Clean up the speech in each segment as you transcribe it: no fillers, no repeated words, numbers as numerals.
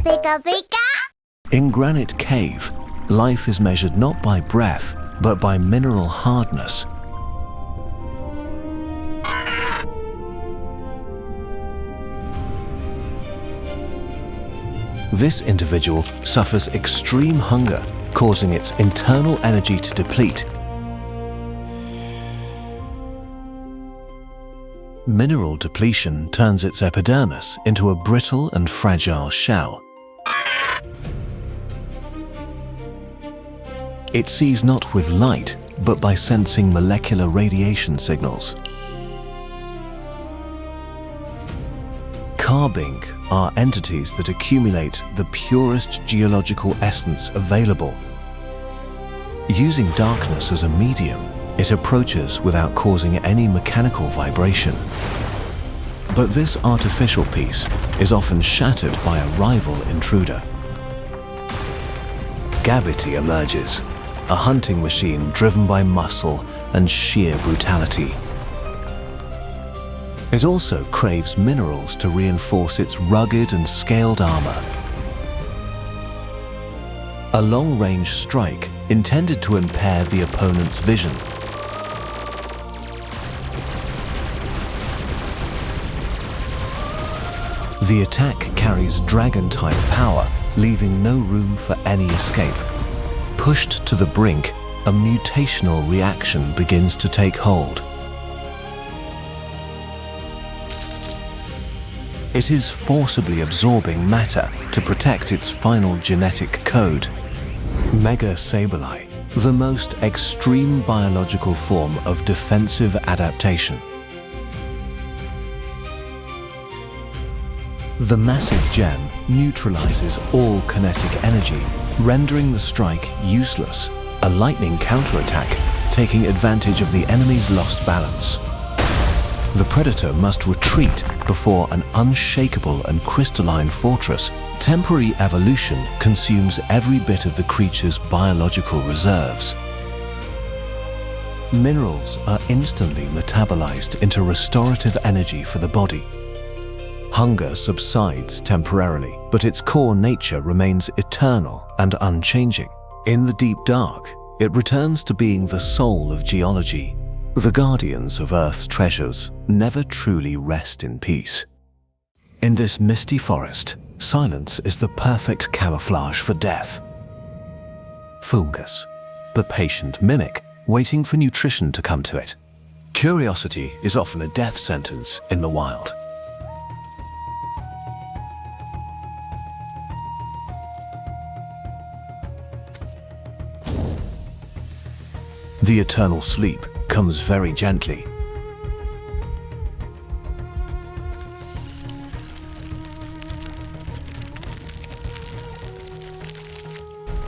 Pika pika! In Granite Cave, life is measured not by breath, but by mineral hardness. This individual suffers extreme hunger, causing its internal energy to deplete. Mineral depletion turns its epidermis into a brittle and fragile shell. It sees not with light, but by sensing molecular radiation signals. Carbink are entities that accumulate the purest geological essence available. Using darkness as a medium, it approaches without causing any mechanical vibration. But this artificial piece is often shattered by a rival intruder. Gabity emerges, a hunting machine driven by muscle and sheer brutality. It also craves minerals to reinforce its rugged and scaled armor. A long-range strike intended to impair the opponent's vision. The attack carries dragon-type power, leaving no room for any escape. Pushed to the brink, a mutational reaction begins to take hold. It is forcibly absorbing matter to protect its final genetic code. Mega Sableye, the most extreme biological form of defensive adaptation. The massive gem neutralizes all kinetic energy, rendering the strike useless, a lightning counterattack taking advantage of the enemy's lost balance. The predator must retreat before an unshakable and crystalline fortress. Temporary evolution consumes every bit of the creature's biological reserves. Minerals are instantly metabolized into restorative energy for the body. Hunger subsides temporarily, but its core nature remains eternal and unchanging. In the deep dark, it returns to being the soul of geology. The guardians of Earth's treasures never truly rest in peace. In this misty forest, silence is the perfect camouflage for death. Fungus, the patient mimic, waiting for nutrition to come to it. Curiosity is often a death sentence in the wild. The eternal sleep comes very gently.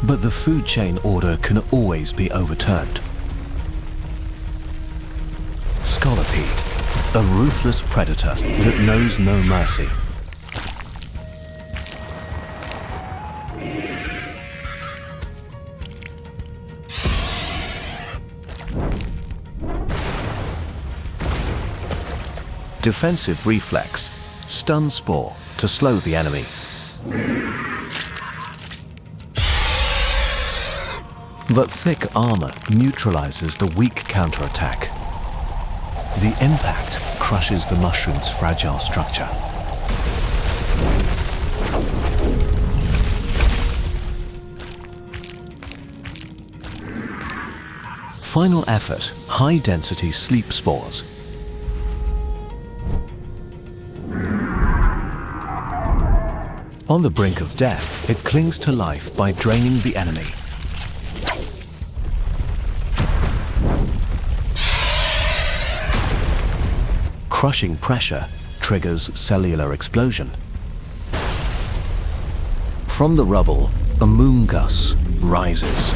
But the food chain order can always be overturned. Scolipede, a ruthless predator that knows no mercy. Defensive reflex, stun spore to slow the enemy. But thick armor neutralizes the weak counterattack. The impact crushes the mushroom's fragile structure. Final effort, high-density sleep spores. On the brink of death, it clings to life by draining the enemy. Crushing pressure triggers cellular explosion. From the rubble, a moongus rises.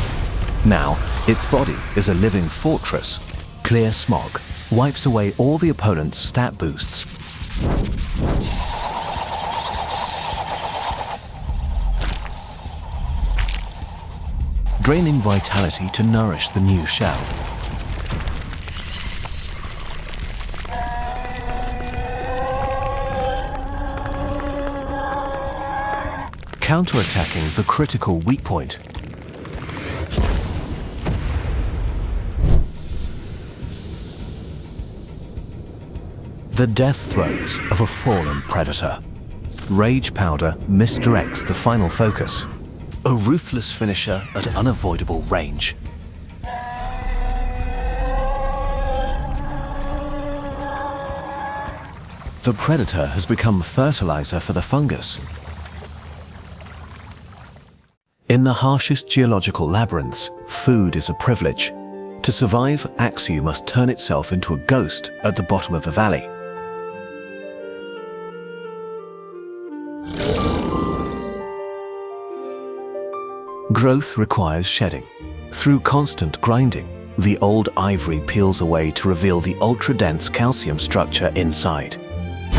Now, its body is a living fortress. Clear smog wipes away all the opponent's stat boosts. Draining vitality to nourish the new shell. counterattacking the critical weak point. The death throes of a fallen predator. Rage powder misdirects the final focus. A ruthless finisher at unavoidable range. The predator has become fertilizer for the fungus. In the harshest geological labyrinths, food is a privilege. To survive, Axew must turn itself into a ghost at the bottom of the valley. Growth requires shedding. Through constant grinding, the old ivory peels away to reveal the ultra-dense calcium structure inside.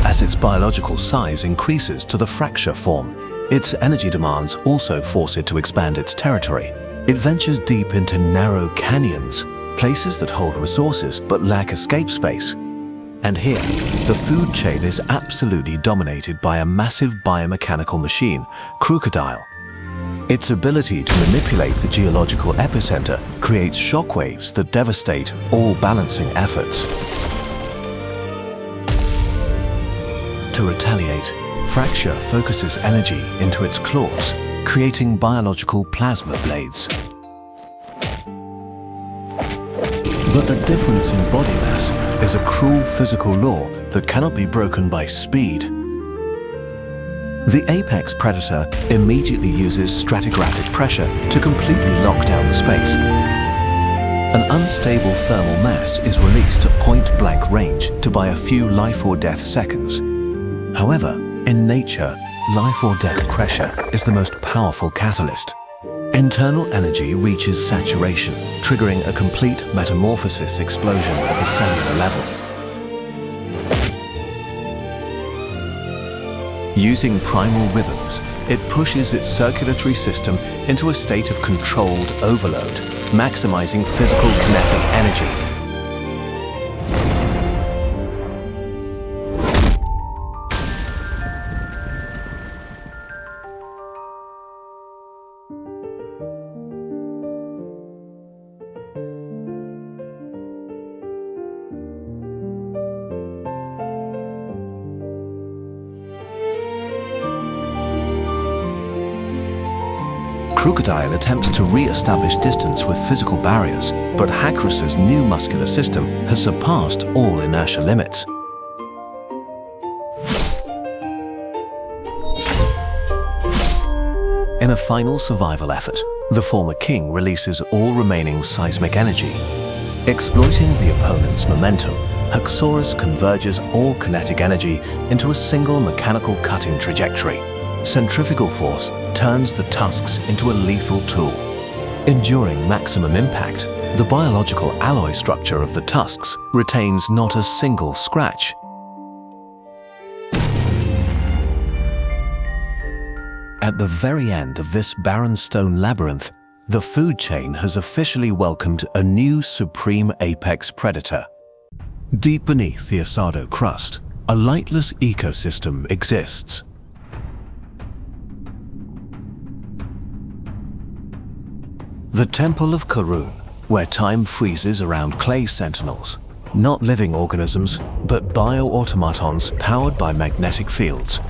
As its biological size increases to the fracture form, its energy demands also force it to expand its territory. It ventures deep into narrow canyons, places that hold resources but lack escape space. And here, the food chain is absolutely dominated by a massive biomechanical machine, Crocodile. Its ability to manipulate the geological epicenter creates shockwaves that devastate all balancing efforts. To retaliate, Fracture focuses energy into its claws, creating biological plasma blades. But the difference in body mass is a cruel physical law that cannot be broken by speed. The apex predator immediately uses stratigraphic pressure to completely lock down the space. An unstable thermal mass is released at point-blank range to buy a few life or death seconds. However, in nature, life or death pressure is the most powerful catalyst. Internal energy reaches saturation, triggering a complete metamorphosis explosion at the cellular level. Using primal rhythms, it pushes its circulatory system into a state of controlled overload, maximizing physical kinetic energy. Crocodile attempts to re-establish distance with physical barriers, but Hackrus's new muscular system has surpassed all inertia limits. In a final survival effort, the former king releases all remaining seismic energy. Exploiting the opponent's momentum, Haxorus converges all kinetic energy into a single mechanical cutting trajectory. Centrifugal force turns the tusks into a lethal tool. Enduring maximum impact, the biological alloy structure of the tusks retains not a single scratch. At the very end of this barren stone labyrinth, the food chain has officially welcomed a new supreme apex predator. Deep beneath the Asado crust, a lightless ecosystem exists. The Temple of Karun, where time freezes around clay sentinels. Not living organisms, but bio-automatons powered by magnetic fields.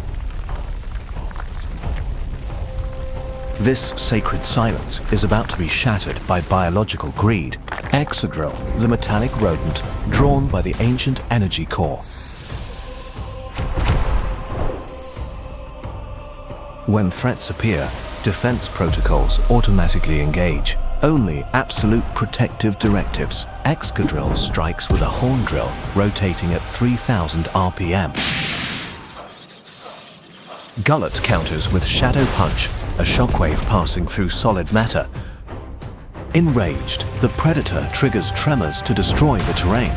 This sacred silence is about to be shattered by biological greed. Exegrill, the metallic rodent drawn by the ancient energy core. When threats appear, defense protocols automatically engage. Only absolute protective directives. Excadrill strikes with a horn drill rotating at 3000 RPM. Gullet counters with Shadow Punch, a shockwave passing through solid matter. Enraged, the predator triggers tremors to destroy the terrain.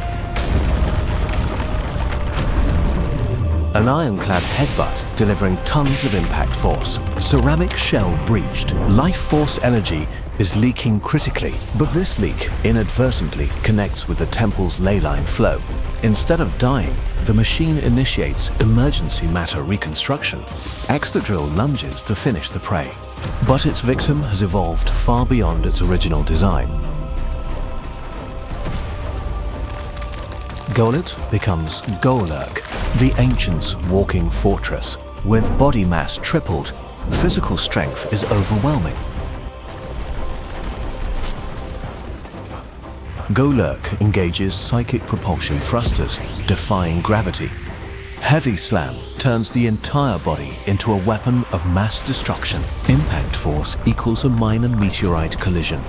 An ironclad headbutt delivering tons of impact force. Ceramic shell breached. Life force energy is leaking critically, but this leak inadvertently connects with the temple's ley line flow. Instead of dying, the machine initiates emergency matter reconstruction. Excadrill lunges to finish the prey, but its victim has evolved far beyond its original design. Golit becomes Golurk, the ancients' walking fortress. With body mass tripled, physical strength is overwhelming. Golurk engages psychic propulsion thrusters, defying gravity. Heavy Slam turns the entire body into a weapon of mass destruction. Impact force equals a minor meteorite collision.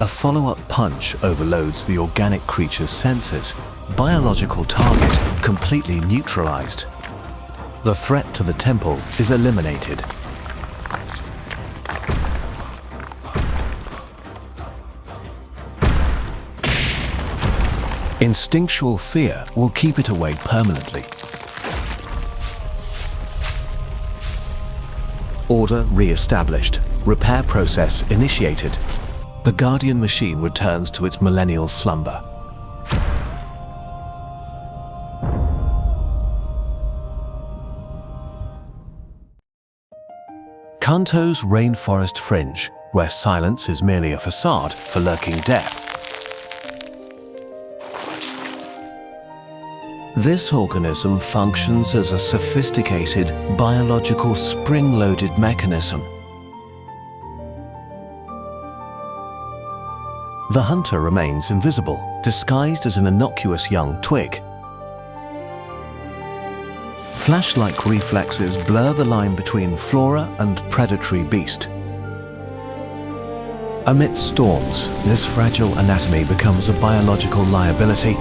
A follow-up punch overloads the organic creature's senses. Biological target completely neutralized. The threat to the temple is eliminated. Instinctual fear will keep it away permanently. Order re-established. Repair process initiated. The Guardian machine returns to its millennial slumber. Kanto's rainforest fringe, where silence is merely a facade for lurking death. This organism functions as a sophisticated biological spring-loaded mechanism. The hunter remains invisible, disguised as an innocuous young twig. Flash-like reflexes blur the line between flora and predatory beast. Amidst storms, this fragile anatomy becomes a biological liability.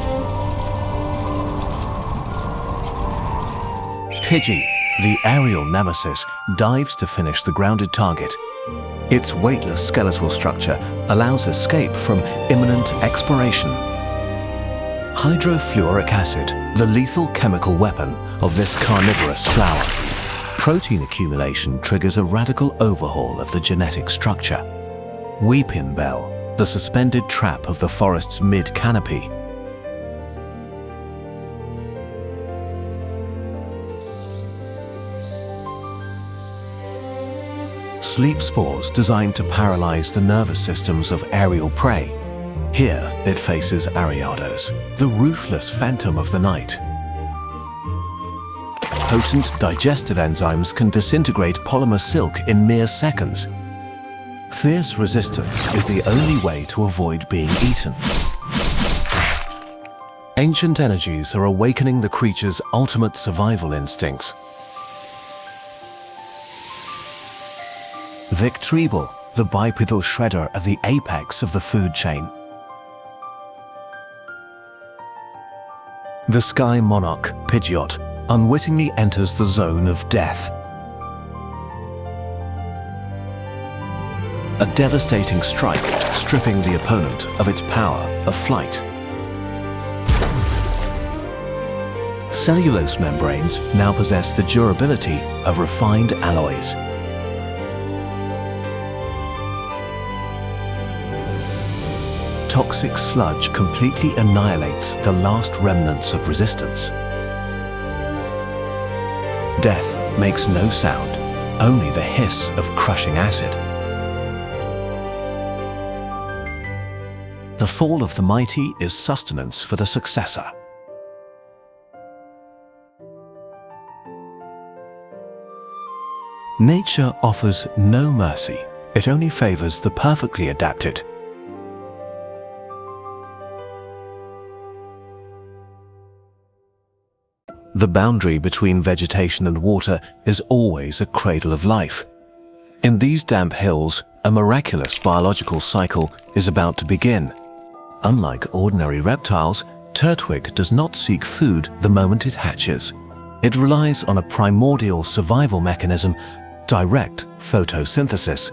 Pidgey, the aerial nemesis, dives to finish the grounded target. Its weightless skeletal structure allows escape from imminent exploration. Hydrofluoric acid, the lethal chemical weapon of this carnivorous flower. Protein accumulation triggers a radical overhaul of the genetic structure. Weeping Bell, the suspended trap of the forest's mid-canopy. Sleep spores designed to paralyze the nervous systems of aerial prey. Here it faces Ariados, the ruthless phantom of the night. Potent digestive enzymes can disintegrate polymer silk in mere seconds. Fierce resistance is the only way to avoid being eaten. Ancient energies are awakening the creature's ultimate survival instincts. Victreebel, the bipedal shredder at the apex of the food chain. The sky monarch, Pidgeot, unwittingly enters the zone of death. A devastating strike, stripping the opponent of its power of flight. Cellulose membranes now possess the durability of refined alloys. Toxic sludge completely annihilates the last remnants of resistance. Death makes no sound, only the hiss of crushing acid. The fall of the mighty is sustenance for the successor. Nature offers no mercy. It only favors the perfectly adapted. The boundary between vegetation and water is always a cradle of life. In these damp hills, a miraculous biological cycle is about to begin. Unlike ordinary reptiles, Turtwig does not seek food the moment it hatches. It relies on a primordial survival mechanism, direct photosynthesis.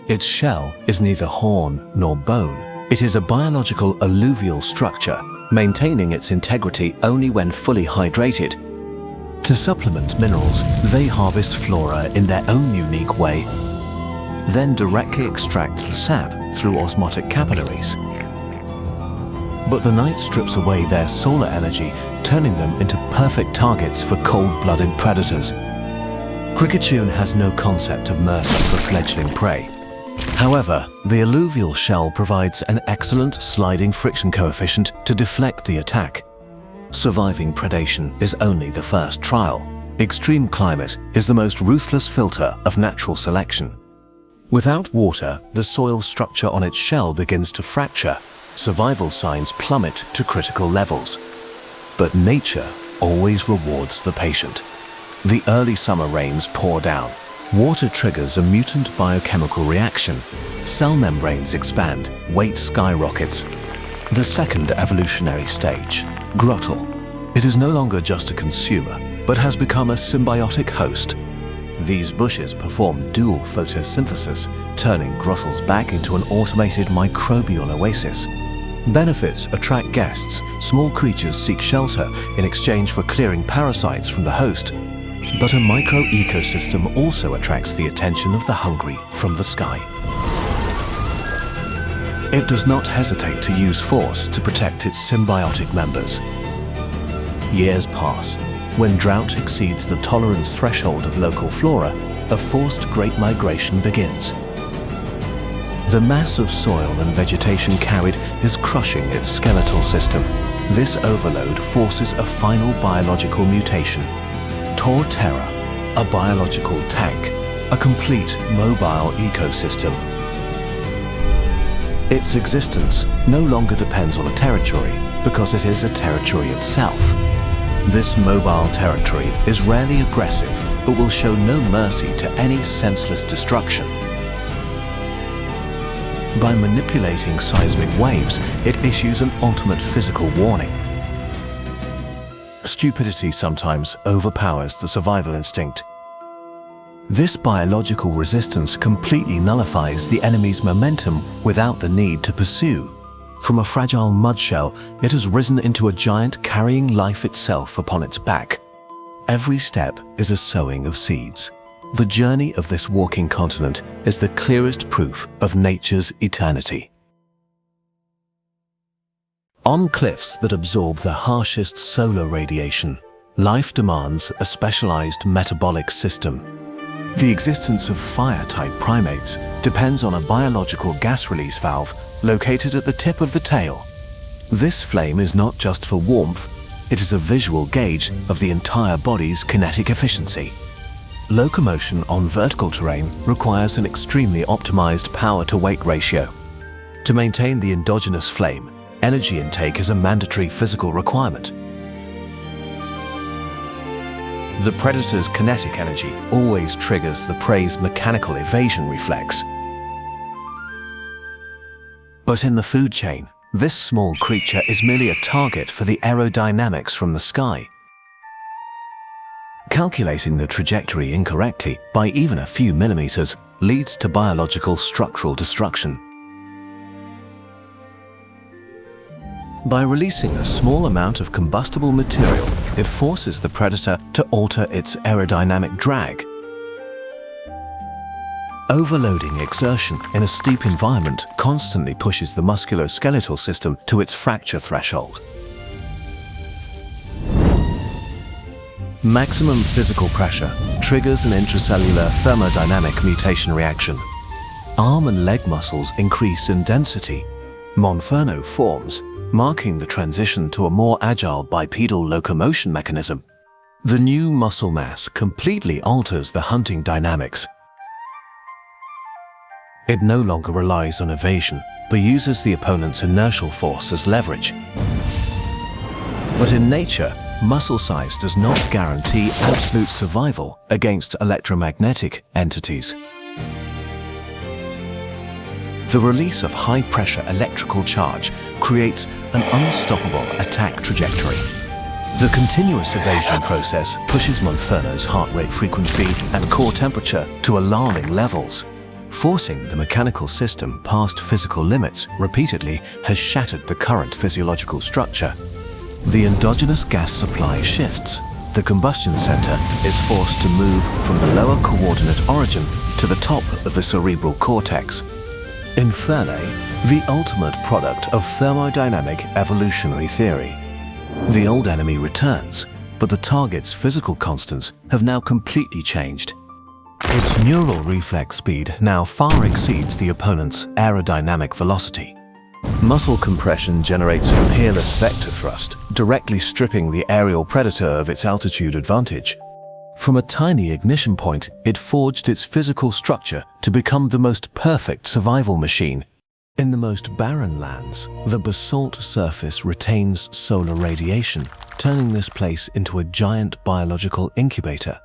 Its shell is neither horn nor bone. It is a biological alluvial structure, maintaining its integrity only when fully hydrated. To supplement minerals, they harvest flora in their own unique way, then directly extract the sap through osmotic capillaries. But the night strips away their solar energy, turning them into perfect targets for cold-blooded predators. Kricketune has no concept of mercy for fledgling prey. However, the alluvial shell provides an excellent sliding friction coefficient to deflect the attack. Surviving predation is only the first trial. Extreme climate is the most ruthless filter of natural selection. Without water, the soil structure on its shell begins to fracture. Survival signs plummet to critical levels. But nature always rewards the patient. The early summer rains pour down. Water triggers a mutant biochemical reaction. Cell membranes expand, weight skyrockets. The second evolutionary stage, grotto. It is no longer just a consumer, but has become a symbiotic host. These bushes perform dual photosynthesis, turning grottles back into an automated microbial oasis. Benefits attract guests. Small creatures seek shelter in exchange for clearing parasites from the host. But a micro-ecosystem also attracts the attention of the hungry from the sky. It does not hesitate to use force to protect its symbiotic members. Years pass. When drought exceeds the tolerance threshold of local flora, a forced great migration begins. The mass of soil and vegetation carried is crushing its skeletal system. This overload forces a final biological mutation. Tor Terra, a biological tank, a complete mobile ecosystem. Its existence no longer depends on a territory because it is a territory itself. This mobile territory is rarely aggressive but will show no mercy to any senseless destruction. By manipulating seismic waves, it issues an ultimate physical warning. Stupidity sometimes overpowers the survival instinct. This biological resistance completely nullifies the enemy's momentum without the need to pursue. From a fragile mud shell, it has risen into a giant carrying life itself upon its back. Every step is a sowing of seeds. The journey of this walking continent is the clearest proof of nature's eternity. On cliffs that absorb the harshest solar radiation, life demands a specialized metabolic system. The existence of fire-type primates depends on a biological gas release valve located at the tip of the tail. This flame is not just for warmth, it is a visual gauge of the entire body's kinetic efficiency. Locomotion on vertical terrain requires an extremely optimized power-to-weight ratio. To maintain the endogenous flame, energy intake is a mandatory physical requirement. The predator's kinetic energy always triggers the prey's mechanical evasion reflex. But in the food chain, this small creature is merely a target for the aerodynamics from the sky. Calculating the trajectory incorrectly by even a few millimeters leads to biological structural destruction. By releasing a small amount of combustible material, it forces the predator to alter its aerodynamic drag. Overloading exertion in a steep environment constantly pushes the musculoskeletal system to its fracture threshold. Maximum physical pressure triggers an intracellular thermodynamic mutation reaction. Arm and leg muscles increase in density. Monferno forms, marking the transition to a more agile bipedal locomotion mechanism. The new muscle mass completely alters the hunting dynamics. It no longer relies on evasion, but uses the opponent's inertial force as leverage. But in nature, muscle size does not guarantee absolute survival against electromagnetic entities. The release of high-pressure electrical charge creates an unstoppable attack trajectory. The continuous evasion process pushes Monferno's heart rate frequency and core temperature to alarming levels. Forcing the mechanical system past physical limits repeatedly has shattered the current physiological structure. The endogenous gas supply shifts. the combustion center is forced to move from the lower coordinate origin to the top of the cerebral cortex. Infernae, the ultimate product of thermodynamic evolutionary theory. The old enemy returns, but the target's physical constants have now completely changed. Its neural reflex speed now far exceeds the opponent's aerodynamic velocity. Muscle compression generates a peerless vector thrust, directly stripping the aerial predator of its altitude advantage. From a tiny ignition point, it forged its physical structure to become the most perfect survival machine. In the most barren lands, the basalt surface retains solar radiation, turning this place into a giant biological incubator.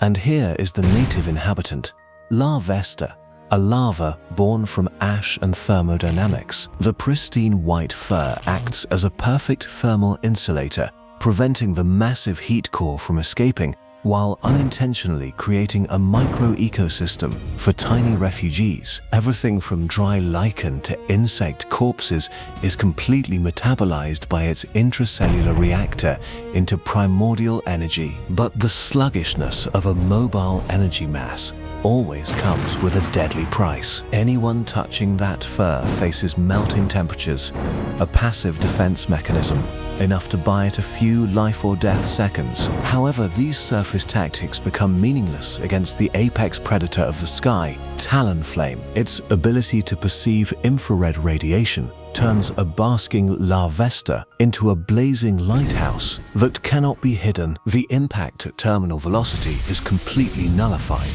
And here is the native inhabitant, La Vesta, a lava born from ash and thermodynamics. The pristine white fur acts as a perfect thermal insulator, preventing the massive heat core from escaping, while unintentionally creating a micro-ecosystem for tiny refugees. Everything from dry lichen to insect corpses is completely metabolized by its intracellular reactor into primordial energy. But the sluggishness of a mobile energy mass always comes with a deadly price. Anyone touching that fur faces melting temperatures, a passive defense mechanism, enough to buy it a few life or death seconds. However, these surface tactics become meaningless against the apex predator of the sky, Talonflame. Its ability to perceive infrared radiation turns a basking La Vesta into a blazing lighthouse that cannot be hidden. The impact at terminal velocity is completely nullified.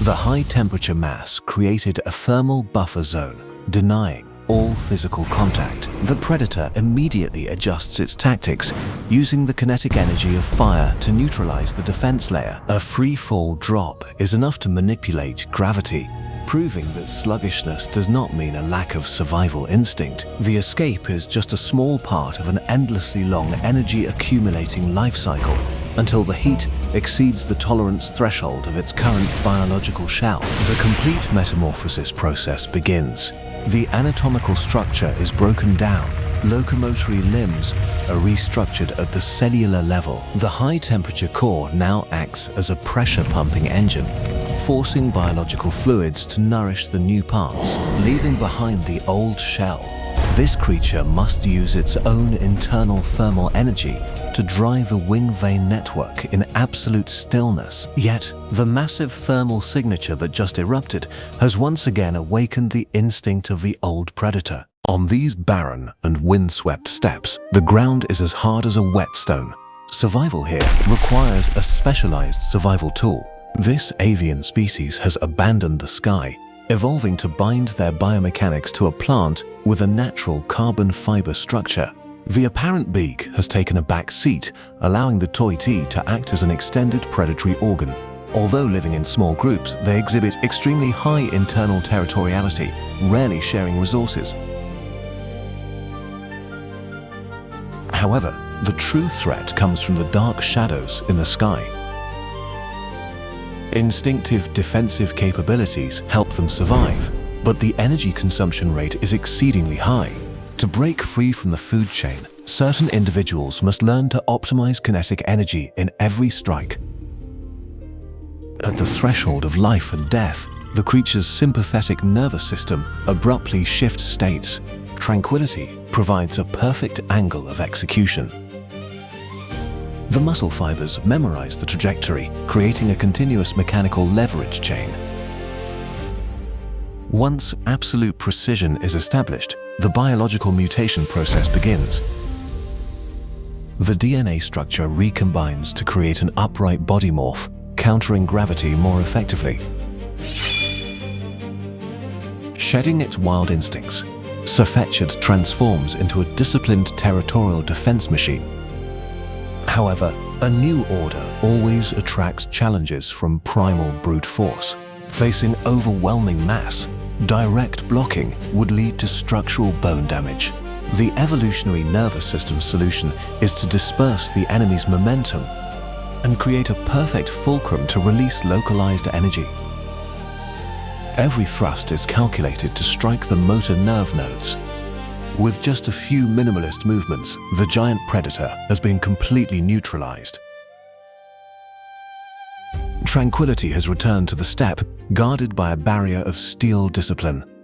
The high-temperature mass created a thermal buffer zone, denying all physical contact. The predator immediately adjusts its tactics, using the kinetic energy of fire to neutralize the defense layer. A free-fall drop is enough to manipulate gravity, proving that sluggishness does not mean a lack of survival instinct. The escape is just a small part of an endlessly long energy-accumulating life cycle until the heat exceeds the tolerance threshold of its current biological shell. The complete metamorphosis process begins. The anatomical structure is broken down. Locomotory limbs are restructured at the cellular level. The high-temperature core now acts as a pressure-pumping engine, forcing biological fluids to nourish the new parts, leaving behind the old shell. This creature must use its own internal thermal energy to dry the wing vein network in absolute stillness. Yet, the massive thermal signature that just erupted has once again awakened the instinct of the old predator. On these barren and windswept steppes, the ground is as hard as a whetstone. Survival here requires a specialized survival tool. This avian species has abandoned the sky, evolving to bind their biomechanics to a plant with a natural carbon fiber structure. The apparent beak has taken a back seat, allowing the toitee to act as an extended predatory organ. Although living in small groups, they exhibit extremely high internal territoriality, rarely sharing resources. However, the true threat comes from the dark shadows in the sky. Instinctive defensive capabilities help them survive, but the energy consumption rate is exceedingly high. To break free from the food chain, certain individuals must learn to optimize kinetic energy in every strike. At the threshold of life and death, the creature's sympathetic nervous system abruptly shifts states. Tranquility provides a perfect angle of execution. The muscle fibers memorize the trajectory, creating a continuous mechanical leverage chain. Once absolute precision is established, the biological mutation process begins. The DNA structure recombines to create an upright body morph, countering gravity more effectively. Shedding its wild instincts, Safetch'd transforms into a disciplined territorial defense machine. However, a new order always attracts challenges from primal brute force. Facing overwhelming mass, direct blocking would lead to structural bone damage. The evolutionary nervous system solution is to disperse the enemy's momentum and create a perfect fulcrum to release localized energy. Every thrust is calculated to strike the motor nerve nodes. With just a few minimalist movements, the giant predator has been completely neutralized. Tranquility has returned to the steppe, guarded by a barrier of steel discipline.